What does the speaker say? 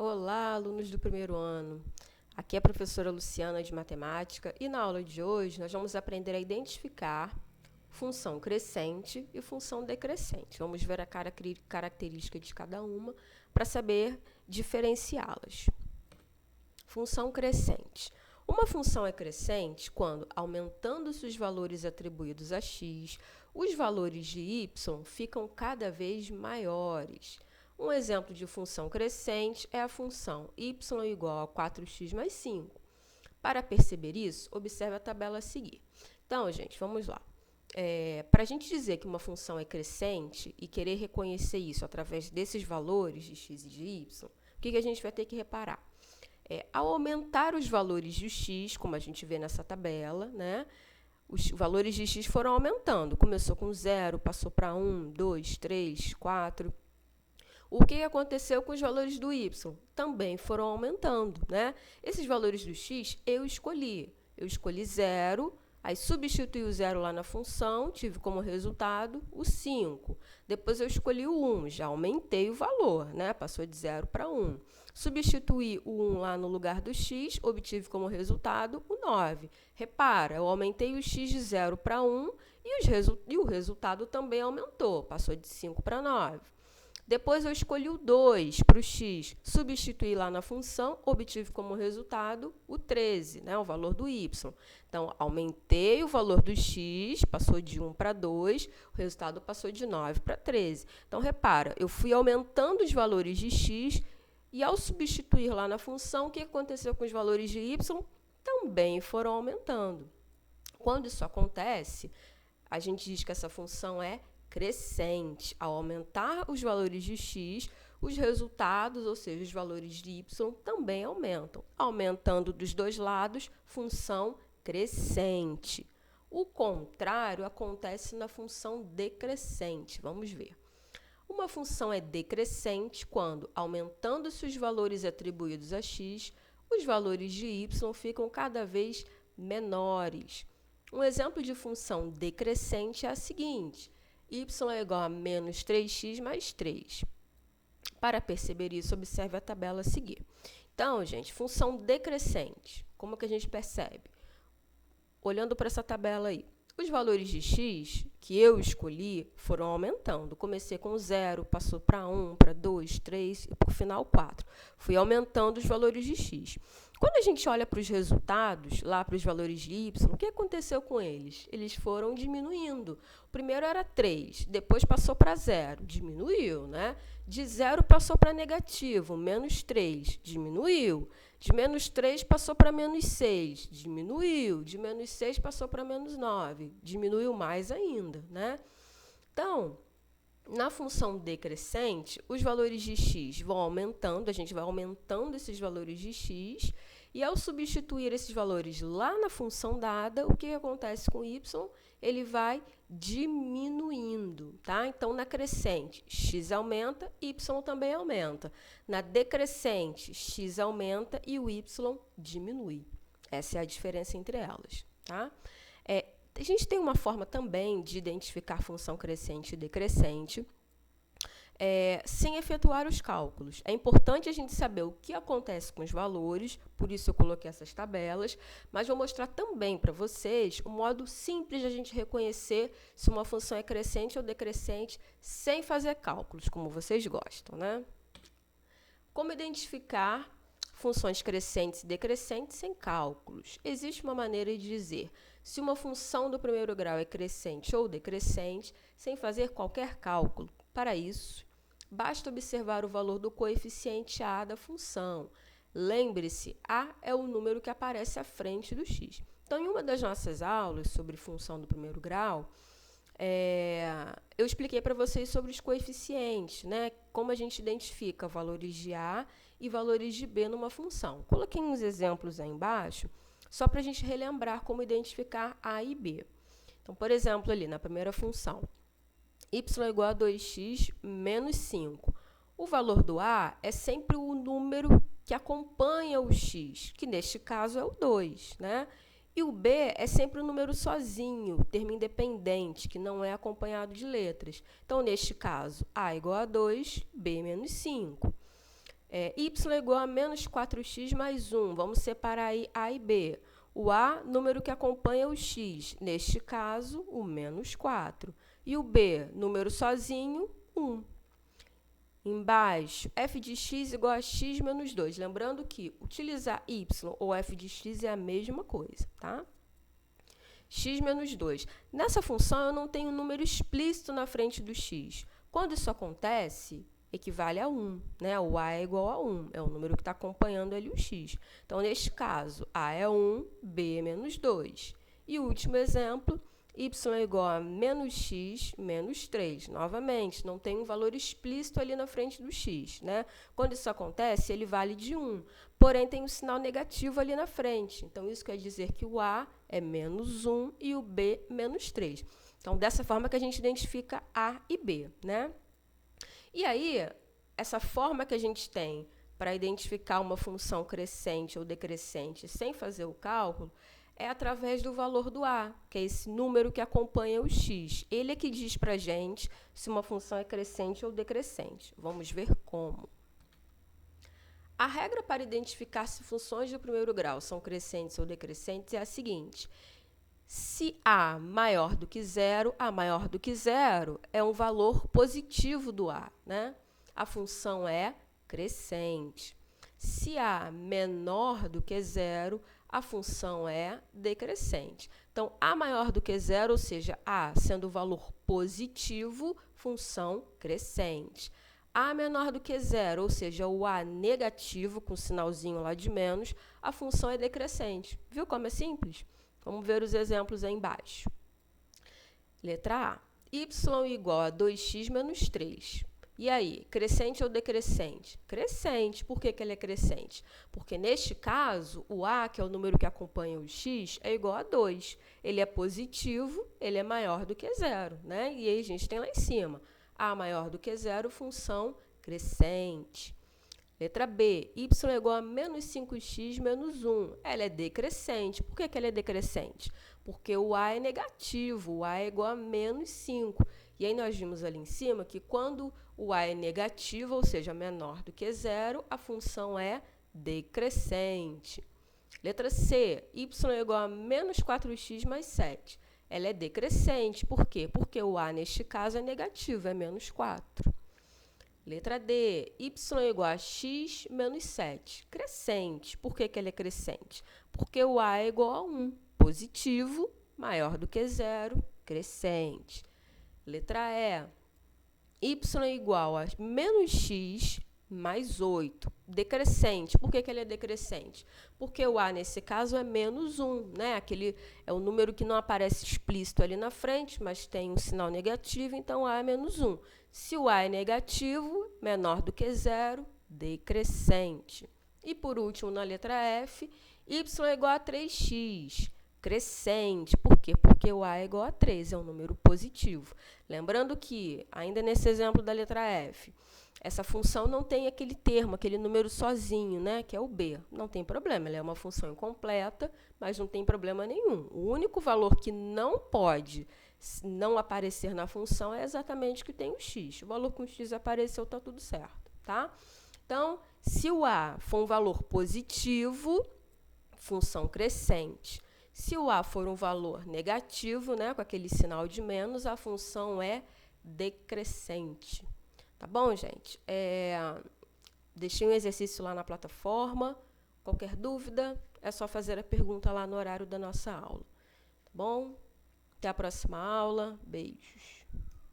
Olá, alunos do primeiro ano. Aqui é a professora Luciana de Matemática e na aula de hoje nós vamos aprender a identificar função crescente e função decrescente. Vamos ver a característica de cada uma para saber diferenciá-las. Função crescente. Uma função é crescente quando, aumentando-se os valores atribuídos a x, os valores de y ficam cada vez maiores. Um exemplo de função crescente é a função y igual a 4x mais 5. Para perceber isso, observe a tabela a seguir. Então, gente, vamos lá. Para a gente dizer que uma função é crescente e querer reconhecer isso através desses valores de x e de y, o que a gente vai ter que reparar? Ao aumentar os valores de x, como a gente vê nessa tabela, né, os valores de x foram aumentando. Começou com 0, passou para 1, 2, 3, 4. O que aconteceu com os valores do y? Também foram aumentando, né? Esses valores do x eu escolhi. Eu escolhi 0, aí substituí o 0 lá na função, tive como resultado o 5. Depois eu escolhi o 1, já aumentei o valor, né? Passou de 0 para 1. Substituí o 1 lá no lugar do x, obtive como resultado o 9. Repara, eu aumentei o x de 0 para 1 e o resultado também aumentou, passou de 5 para 9. Depois eu escolhi o 2 para o x, substituí lá na função, obtive como resultado o 13, né, o valor do y. Então, aumentei o valor do x, passou de 1 para 2, o resultado passou de 9 para 13. Então, repara, eu fui aumentando os valores de x e, ao substituir lá na função, o que aconteceu com os valores de y? Também foram aumentando. Quando isso acontece, a gente diz que essa função é crescente. Ao aumentar os valores de x, os resultados, ou seja, os valores de y, também aumentam. Aumentando dos dois lados, função crescente. O contrário acontece na função decrescente. Vamos ver. Uma função é decrescente quando, aumentando-se os valores atribuídos a x, os valores de y ficam cada vez menores. Um exemplo de função decrescente é a seguinte: y é igual a menos 3x mais 3. Para perceber isso, observe a tabela a seguir. Então, gente, função decrescente, como que a gente percebe? Olhando para essa tabela aí, os valores de x que eu escolhi foram aumentando. Comecei com 0, passou para 1, para 2, 3 e, por final, 4. Fui aumentando os valores de x. Quando a gente olha para os resultados, lá para os valores de y, o que aconteceu com eles? Eles foram diminuindo. O primeiro era 3, depois passou para 0, diminuiu, né? De 0 passou para negativo, menos 3, diminuiu. De menos 3 passou para menos 6, diminuiu. De menos 6 passou para menos 9, diminuiu mais ainda, né? Então, na função decrescente, os valores de x vão aumentando, a gente vai aumentando esses valores de x, e ao substituir esses valores lá na função dada, o que acontece com y? Ele vai diminuindo, tá? Então, na crescente, x aumenta, y também aumenta. Na decrescente, x aumenta e o y diminui. Essa é a diferença entre elas, tá? A gente tem uma forma também de identificar função crescente e decrescente sem efetuar os cálculos. É importante a gente saber o que acontece com os valores, por isso eu coloquei essas tabelas, mas vou mostrar também para vocês um modo simples de a gente reconhecer se uma função é crescente ou decrescente sem fazer cálculos, como vocês gostam, né? Como identificar funções crescentes e decrescentes sem cálculos? Existe uma maneira de dizer se uma função do primeiro grau é crescente ou decrescente sem fazer qualquer cálculo. Para isso, basta observar o valor do coeficiente a da função. Lembre-se, a é o número que aparece à frente do x. Então, em uma das nossas aulas sobre função do primeiro grau, eu expliquei para vocês sobre os coeficientes, né? Como a gente identifica valores de a e valores de b numa função. Coloquei uns exemplos aí embaixo, só para a gente relembrar como identificar a e b. Então, por exemplo, ali na primeira função, y é igual a 2x menos 5. O valor do a é sempre o número que acompanha o x, que neste caso é o 2, né? E o b é sempre um número sozinho, termo independente, que não é acompanhado de letras. Então, neste caso, a igual a 2, b menos 5. y é igual a menos 4x mais 1. Vamos separar aí A e B. O A, número que acompanha o x, neste caso, o menos 4. E o B, número sozinho, 1. Embaixo, f de x igual a x menos 2. Lembrando que utilizar y ou f de x é a mesma coisa, tá? X menos 2. Nessa função, eu não tenho um número explícito na frente do x. Quando isso acontece, equivale a 1, né? O a é igual a 1, é o número que está acompanhando ali o x. Então, neste caso, a é 1, b é menos 2. E o último exemplo, y é igual a menos x menos 3. Novamente, não tem um valor explícito ali na frente do x, né? Quando isso acontece, ele vale de 1, porém tem um sinal negativo ali na frente. Então, isso quer dizer que o a é menos 1 e o b menos 3. Então, dessa forma que a gente identifica a e b, né? E aí, essa forma que a gente tem para identificar uma função crescente ou decrescente sem fazer o cálculo é através do valor do a, que é esse número que acompanha o x. Ele é que diz para a gente se uma função é crescente ou decrescente. Vamos ver como. A regra para identificar se funções do primeiro grau são crescentes ou decrescentes é a seguinte: se a maior do que zero, a maior do que zero é um valor positivo do a, né? A função é crescente. Se a menor do que zero, a função é decrescente. Então, a maior do que zero, ou seja, a sendo o valor positivo, função crescente. A menor do que zero, ou seja, o a negativo, com sinalzinho lá de menos, a função é decrescente. Viu como é simples? Vamos ver os exemplos aí embaixo. Letra A. Y igual a 2x menos 3. E aí, crescente ou decrescente? Crescente. Por que ele é crescente? Porque, neste caso, o a, que é o número que acompanha o x, é igual a 2. Ele é positivo, ele é maior do que zero, né? E aí, a gente tem lá em cima, a maior do que zero, função crescente. Letra B, y é igual a menos 5x menos 1. Ela é decrescente. Por que ela é decrescente? Porque o a é negativo, o a é igual a menos 5. E aí nós vimos ali em cima que quando o a é negativo, ou seja, menor do que zero, a função é decrescente. Letra C, y é igual a menos 4x mais 7. Ela é decrescente. Por quê? Porque o a, neste caso, é negativo, é menos 4. Letra D, y é igual a x menos 7. Crescente. Por que ele é crescente? Porque o a é igual a 1. Positivo, maior do que zero, crescente. Letra E, y é igual a menos x mais 8. Decrescente. Por que ele é decrescente? Porque o a, nesse caso, é menos 1, né? Aquele é um número que não aparece explícito ali na frente, mas tem um sinal negativo, então a é menos 1. Se o a é negativo, menor do que zero, decrescente. E, por último, na letra F, y é igual a 3x. Crescente. Por quê? Porque o a é igual a 3, é um número positivo. Lembrando que, ainda nesse exemplo da letra F, essa função não tem aquele termo, aquele número sozinho, né, que é o b. Não tem problema, ela é uma função incompleta, mas não tem problema nenhum. O único valor que não pode não aparecer na função é exatamente o que tem o x. O valor com x apareceu, está tudo certo, tá? Então, se o a for um valor positivo, função crescente. Se o a for um valor negativo, né, com aquele sinal de menos, a função é decrescente. Tá bom, gente? Deixei um exercício lá na plataforma. Qualquer dúvida, é só fazer a pergunta lá no horário da nossa aula. Tá bom? Até a próxima aula. Beijos.